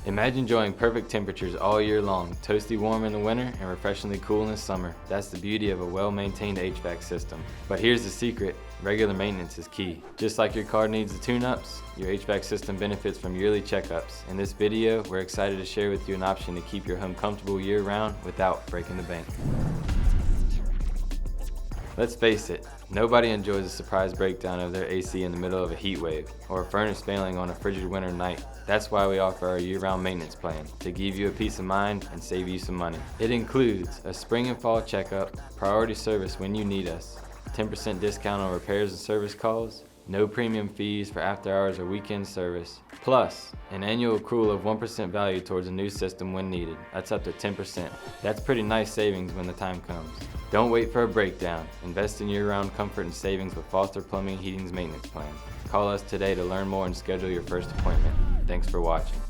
Imagine enjoying perfect temperatures all year long, toasty warm in the winter and refreshingly cool in the summer. That's the beauty of a well-maintained HVAC system. But here's the secret, regular maintenance is key. Just like your car needs the tune-ups, your HVAC system benefits from yearly checkups. In this video, we're excited to share with you an option to keep your home comfortable year-round without breaking the bank. Let's face it, nobody enjoys a surprise breakdown of their AC in the middle of a heat wave, or a furnace failing on a frigid winter night. That's why we offer our year-round maintenance plan, to give you a peace of mind and save you some money. It includes a spring and fall checkup, priority service when you need us, 10% discount on repairs and service calls, no premium fees for after hours or weekend service, plus an annual accrual of 1% value towards a new system when needed. That's up to 10%. That's pretty nice savings when the time comes. Don't wait for a breakdown. Invest in year-round comfort and savings with Foster Plumbing and Heating's maintenance plan. Call us today to learn more and schedule your first appointment. Thanks for watching.